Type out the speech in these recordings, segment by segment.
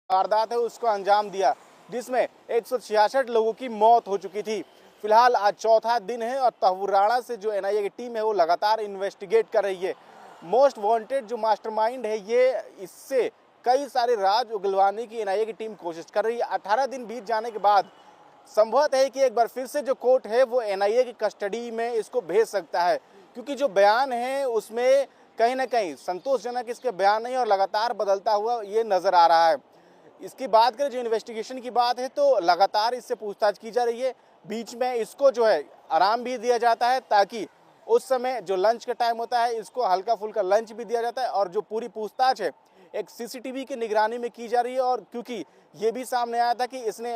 वारदात है उसको अंजाम दिया, जिसमें 166 लोगों की मौत हो चुकी थी। फिलहाल आज चौथा दिन है और तहवुराणा से जो एनआईए की टीम है वो लगातार इन्वेस्टिगेट कर रही है। मोस्ट वांटेड जो मास्टरमाइंड है, ये इससे कई सारे राज उगलवाने की एनआईए की टीम कोशिश कर रही है। 18 दिन बीत जाने के बाद संभवत है कि एक बार फिर से जो कोर्ट है वो एनआईए की कस्टडी में इसको भेज सकता है, क्योंकि जो बयान है उसमें कहीं ना कहीं संतोषजनक इसके बयान नहीं और लगातार बदलता हुआ ये नजर आ रहा है। इसकी बात करें, जो इन्वेस्टिगेशन की बात है, तो लगातार इससे पूछताछ की जा रही है। बीच में इसको जो है आराम भी दिया जाता है, ताकि उस समय जो लंच का टाइम होता है इसको हल्का फुल्का लंच भी दिया जाता है। और जो पूरी पूछताछ है एक सीसीटीवी की निगरानी में की जा रही है। और क्योंकि ये भी सामने आया था कि इसने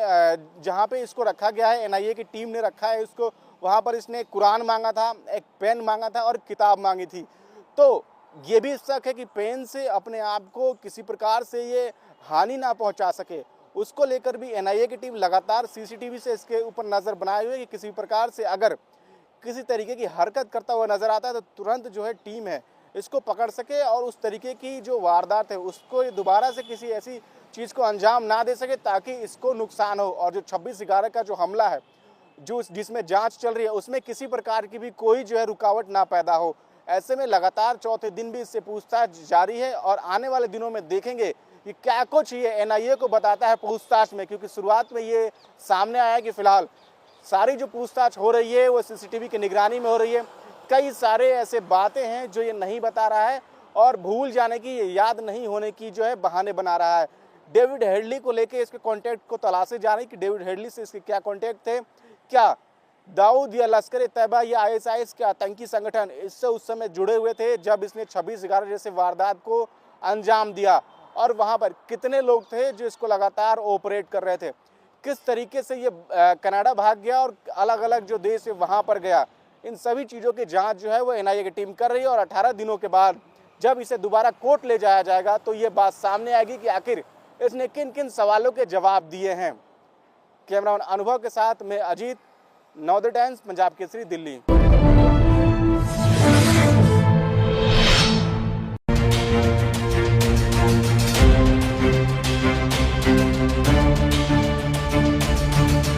जहाँ पे इसको रखा गया है, एनआईए की टीम ने रखा है इसको, वहाँ पर इसने कुरान मांगा था, एक पेन मांगा था और किताब मांगी थी। तो ये भी शक है कि पेन से अपने आप को किसी प्रकार से ये हानि ना पहुंचा सके, उसको लेकर भी एनआईए की टीम लगातार सीसीटीवी से इसके ऊपर नजर बनाए हुए कि किसी प्रकार से अगर किसी तरीके की हरकत करता हुआ नजर आता है तो तुरंत जो है टीम है इसको पकड़ सके और उस तरीके की जो वारदात है उसको दोबारा से किसी ऐसी चीज़ को अंजाम ना दे सके, ताकि इसको नुकसान हो। और जो 26/11 का जो हमला है, जो जिसमें जांच चल रही है, उसमें किसी प्रकार की भी कोई जो है रुकावट ना पैदा हो। ऐसे में लगातार चौथे दिन भी इससे पूछताछ जारी है और आने वाले दिनों में देखेंगे कि क्या कुछ ये एनआईए को बताता है पूछताछ में, क्योंकि शुरुआत में ये सामने आया कि फिलहाल सारी जो पूछताछ हो रही है वो सीसीटीवी की निगरानी में हो रही है। कई सारे ऐसे बातें हैं जो ये नहीं बता रहा है और भूल जाने की, याद नहीं होने की जो है बहाने बना रहा है। डेविड हेडली को लेके इसके कॉन्टैक्ट को तलाशे जा रही कि डेविड हेडली से इसके क्या कॉन्टैक्ट थे, क्या दाऊद या लश्कर तैयबा या आईएसआईएस के आतंकी संगठन इससे उस समय जुड़े हुए थे जब इसने 26/11 जैसे वारदात को अंजाम दिया, और वहां पर कितने लोग थे जो इसको लगातार ऑपरेट कर रहे थे, किस तरीके से ये कनाडा भाग गया और अलग अलग जो देश है वहां पर गया। इन सभी चीज़ों की जांच जो है वो एनआईए की टीम कर रही है और 18 दिनों के बाद जब इसे दोबारा कोर्ट ले जाया जाएगा तो ये बात सामने आएगी कि आखिर इसने किन किन सवालों के जवाब दिए हैं। कैमरामैन अनुभव के साथ मैं अजीत, नवोदय टाइम्स, पंजाब केसरी, दिल्ली।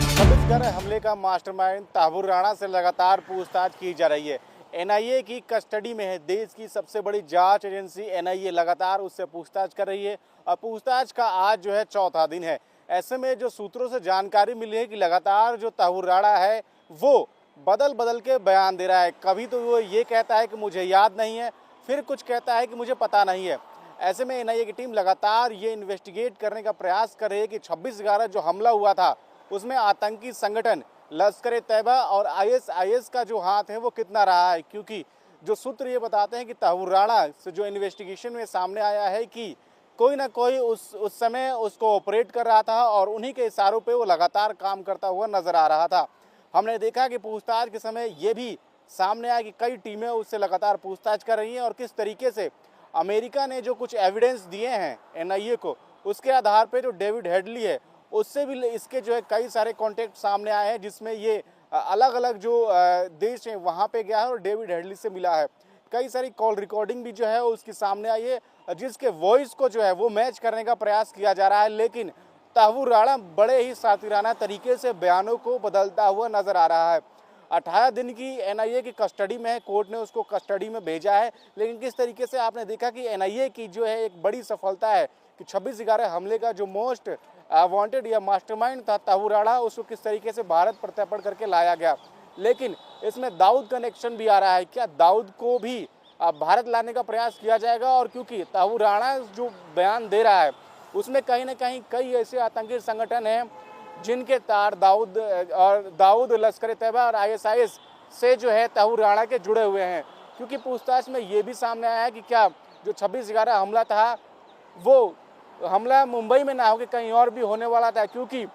छत्तीसगढ़ हमले का मास्टरमाइंड तहवुराणा से लगातार पूछताछ की जा रही है। एनआईए की कस्टडी में है। देश की सबसे बड़ी जांच एजेंसी एनआईए लगातार उससे पूछताछ कर रही है और पूछताछ का आज जो है चौथा दिन है। ऐसे में जो सूत्रों से जानकारी मिली है कि लगातार जो तहवुराणा है वो बदल बदल के बयान दे रहा है। कभी तो वो ये कहता है कि मुझे याद नहीं है, फिर कुछ कहता है कि मुझे पता नहीं है। ऐसे में एनआईए की टीम लगातार ये इन्वेस्टिगेट करने का प्रयास कर रही है कि 26/11 जो हमला हुआ था उसमें आतंकी संगठन लश्कर तैयबा और आईएसआईएस का जो हाथ है वो कितना रहा है, क्योंकि जो सूत्र ये बताते हैं कि तहवुराणा से जो इन्वेस्टिगेशन में सामने आया है कि कोई ना कोई उस समय उसको ऑपरेट कर रहा था और उन्हीं के इशारों पे वो लगातार काम करता हुआ नजर आ रहा था। हमने देखा कि पूछताछ के समय ये भी सामने आया कि कई टीमें उससे लगातार पूछताछ कर रही हैं और किस तरीके से अमेरिका ने जो कुछ एविडेंस दिए हैं एनआईए को, उसके आधार पर जो डेविड हेडली है उससे भी इसके जो है कई सारे कॉन्टेक्ट सामने आए हैं, जिसमें ये अलग अलग जो देश हैं वहाँ पे गया है और डेविड हेडली से मिला है। कई सारी कॉल रिकॉर्डिंग भी जो है उसकी सामने आई है, जिसके वॉइस को जो है वो मैच करने का प्रयास किया जा रहा है, लेकिन तहवुराणा बड़े ही सातिराना तरीके से बयानों को बदलता हुआ नजर आ रहा है। 18 दिन की एनआईए की कस्टडी में है, कोर्ट ने उसको कस्टडी में भेजा है, लेकिन किस तरीके से आपने देखा कि एनआईए की जो है एक बड़ी सफलता है कि 26/11 हमले का जो मोस्ट वांटेड या मास्टरमाइंड था तहवुराणा, उसको किस तरीके से भारत प्रत्यर्पण करके लाया गया। लेकिन इसमें दाऊद कनेक्शन भी आ रहा है, क्या दाऊद को भी भारत लाने का प्रयास किया जाएगा? और क्योंकि तहवुराणा जो बयान दे रहा है उसमें कहीं ना कहीं कई ऐसे आतंकी संगठन हैं जिनके तार दाऊद लश्कर तैयबा और आईएसआईएस से जो है तहवुराणा के जुड़े हुए हैं। क्योंकि पूछताछ में ये भी सामने आया है कि क्या जो 26/11 हमला था वो हमला मुंबई में ना होकर कहीं और भी होने वाला था, क्योंकि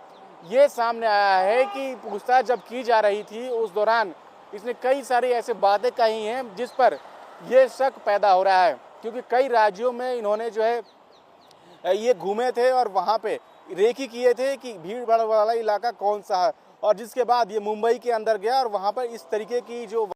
ये सामने आया है कि पूछताछ जब की जा रही थी उस दौरान इसने कई सारी ऐसे बातें कही हैं जिस पर यह शक पैदा हो रहा है, क्योंकि कई राज्यों में इन्होंने जो है ये घूमे थे और वहाँ पे रेकी किए थे कि भीड़ भाड़ वाला इलाका कौन सा है, और जिसके बाद ये मुंबई के अंदर गया और वहाँ पर इस तरीके की जो